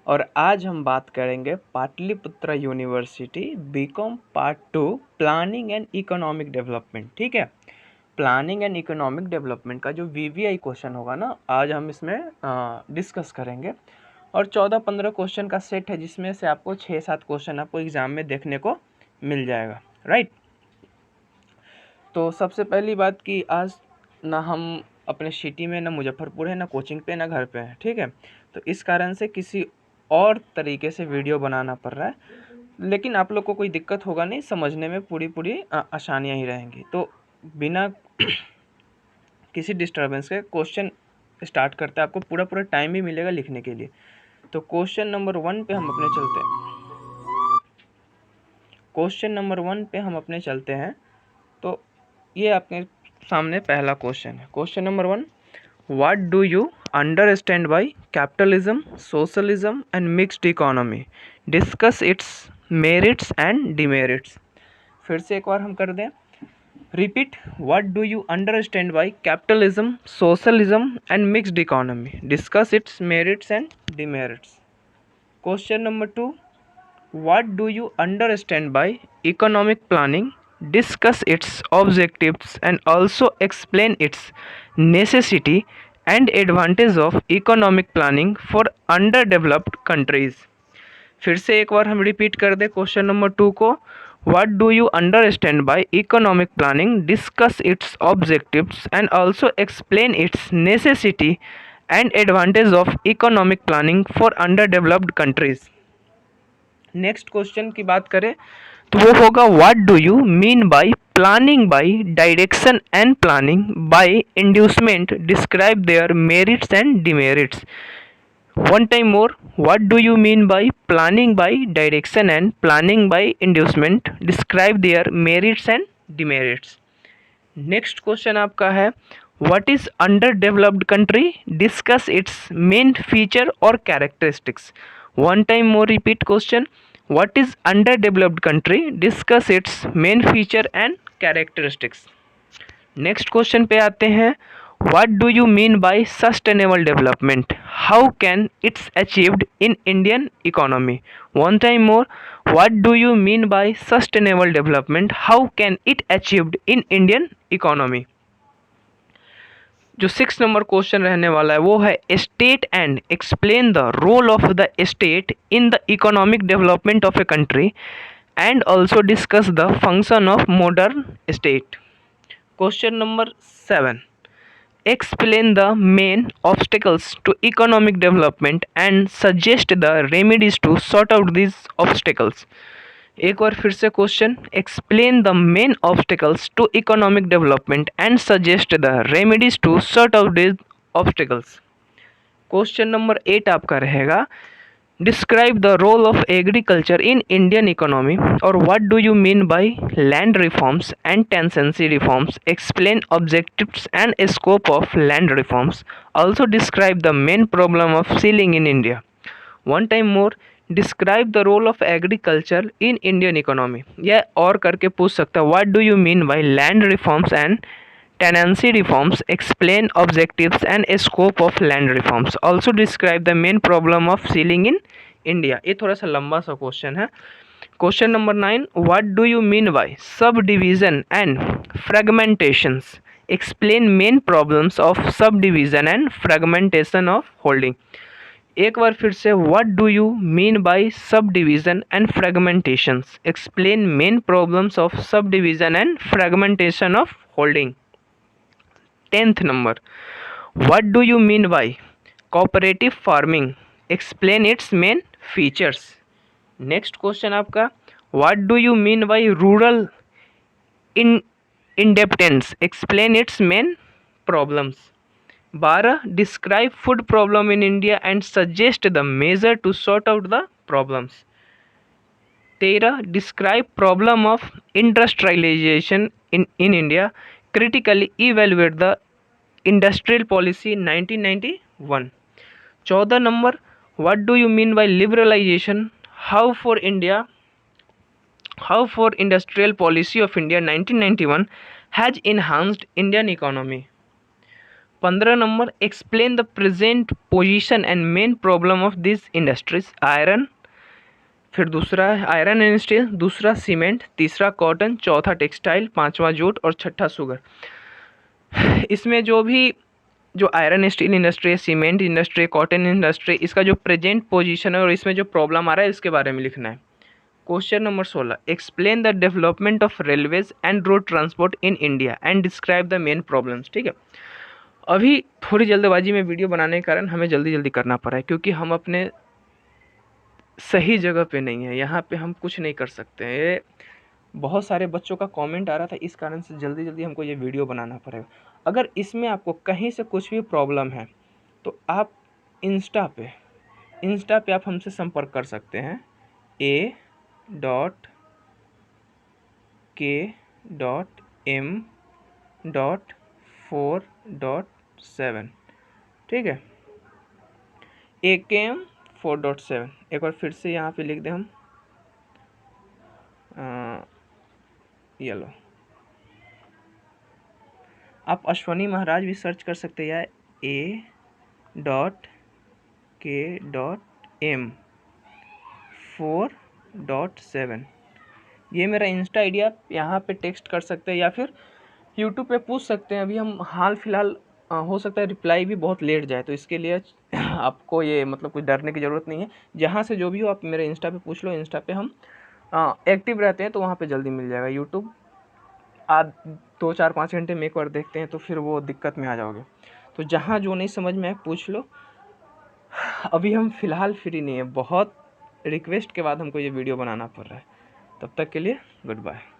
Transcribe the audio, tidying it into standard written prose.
और आज हम बात करेंगे Patliputra university BCom part 2 planning and economic development. ठीक है, प्लानिंग एंड इकोनॉमिक डेवलपमेंट का जो वीवीआई क्वेश्चन होगा ना, आज हम इसमें डिस्कस करेंगे। और 14-15 क्वेश्चन का सेट है, जिसमें से आपको 6-7 क्वेश्चन आपको एग्जाम में देखने को मिल जाएगा। राइट, तो सबसे पहली बात कि आज ना हम अपने सिटी में, ना मुजफ्फरपुर है, ना कोचिंग पे, ना घर पे है। ठीक है, तो इस कारण से किसी और तरीके से वीडियो बनाना पड़ रहा है, लेकिन आप लोग को कोई दिक्कत होगा नहीं, समझने में पूरी आसानियाँ ही रहेंगी। तो बिना किसी डिस्टर्बेंस के क्वेश्चन स्टार्ट करते हैं। आपको पूरा टाइम भी मिलेगा लिखने के लिए। तो क्वेश्चन नंबर 1 पे हम अपने चलते हैं। क्वेश्चन नंबर 1 पे हम अपने चलते हैं। तो ये आपके सामने पहला क्वेश्चन है। Question number 1, what do you understand by capitalism, socialism and mixed economy? Discuss it's merits and demerits. फिर से एक बार हम कर दें, repeat, what do you understand by capitalism, socialism and mixed economy? Discuss it's merits and demerits. Question number 2, what do you understand by economic planning? Discuss its objectives and also explain its necessity and advantage of economic planning for underdeveloped countries. फिर से एक बार हम repeat कर दे question number 2 को, what do you understand by economic planning? Discuss its objectives and also explain its necessity and advantage of economic planning for underdeveloped countries. Next question की बात करें तो वो होगा, what do you mean by planning by direction and planning by inducement? Describe their merits and demerits. One time more, what do you mean by planning by direction and planning by inducement? Describe their merits and demerits. Next question आपका है, what is under developed country? Discuss its main feature और characteristics. One time more repeat question, what is under developed country? Discuss its main feature and characteristics. Next question पे आते हैं, what do you mean by sustainable development? How can its achieved in Indian economy? One time more, what do you mean by sustainable development? How can it achieved in Indian economy? जो 6 number question रहने वाला है वो है, state and explain the role of the state in the economic development of a country and also discuss the function of modern state. Question number 7, explain the main obstacles to economic development and suggest the remedies to sort out these obstacles. एक बार फिर से question, explain the main obstacles to economic development and suggest the remedies to sort out this obstacles. Question number 8 आपका रहेगा, describe the role of agriculture in Indian economy और what do you mean by land reforms and tenancy reforms? Explain objectives and scope of land reforms. Also describe the main problem of ceiling in India. One time more, describe the role of agriculture in Indian economy. यह और करके पूछ सकता है, what do you mean by land reforms and tenancy reforms? Explain objectives and scope of land reforms. Also describe the main problem of sealing in India. ये थोड़ा सा लंबा सा क्वेश्चन है। Question number 9, what do you mean by subdivision and fragmentations? Explain main problems of subdivision and fragmentation of holding. एक बार फिर से, what do you mean by subdivision and fragmentations? Explain main problems of subdivision and fragmentation of holding. 10th number, what do you mean by cooperative farming? Explain its main features. Next question आपका, what do you mean by rural indebtedness? Explain its main problems. 12, describe food problem in India and suggest the measure to sort out the problems. 13, describe problem of industrialization in India. Critically evaluate the industrial policy 1991। 14 number, what do you mean by liberalization? How for industrial policy of India 1991 has enhanced Indian economy. 15 number, explain the present position and main problem of this industries. Iron, फिर दूसरा है iron and steel, दूसरा cement, तीसरा cotton, चौथा textile, पांचवा jute और छठा sugar. इसमें जो आयरन स्टील इंडस्ट्री है, सीमेंट इंडस्ट्री, कॉटन इंडस्ट्री, इसका जो प्रेजेंट पोजीशन है और इसमें जो प्रॉब्लम आ रहा है इसके बारे में लिखना है। Question number 16, explain the development of railways and road transport in India and describe the main problems. ठीक है, अभी थोड़ी जल्दबाजी में वीडियो बनाने के कारण हमें जल्दी जल्दी करना पड़ा है, क्योंकि हम अपने सही जगह पे नहीं है, यहाँ पे हम कुछ नहीं कर सकते हैं। ये बहुत सारे बच्चों का कमेंट आ रहा था, इस कारण से जल्दी जल्दी हमको ये वीडियो बनाना पड़ेगा। अगर इसमें आपको कहीं से कुछ भी प्रॉब्लम है तो आप इंस्टा पे आप हमसे संपर्क कर सकते हैं, A.K.M.4.7। ठीक है, AKM4.7। एक बार फिर से यहाँ पे लिख दें हम, ये लो, आप अश्वनी महाराज भी सर्च कर सकते हैं, या A.K.M4.7। ये मेरा इंस्टा आईडी, आप यहाँ पे टेक्स्ट कर सकते हैं या फिर यूट्यूब पे पूछ सकते हैं। अभी हम हाल फिलहाल हो सकता है रिप्लाई भी बहुत लेट जाए, तो इसके लिए आपको ये मतलब कुछ डरने की ज़रूरत नहीं है। जहाँ से जो भी हो आप मेरे इंस्टा पे पूछ लो, इंस्टा पे हम एक्टिव रहते हैं, तो वहाँ पे जल्दी मिल जाएगा। यूट्यूब आप 2-4-5 घंटे में एक बार देखते हैं तो फिर वो दिक्कत में आ जाओगे। तो जहाँ जो नहीं समझ में आए पूछ लो। अभी हम फ़िलहाल फ्री नहीं है, बहुत रिक्वेस्ट के बाद हमको ये वीडियो बनाना पड़ रहा है। तब तक के लिए गुड बाय।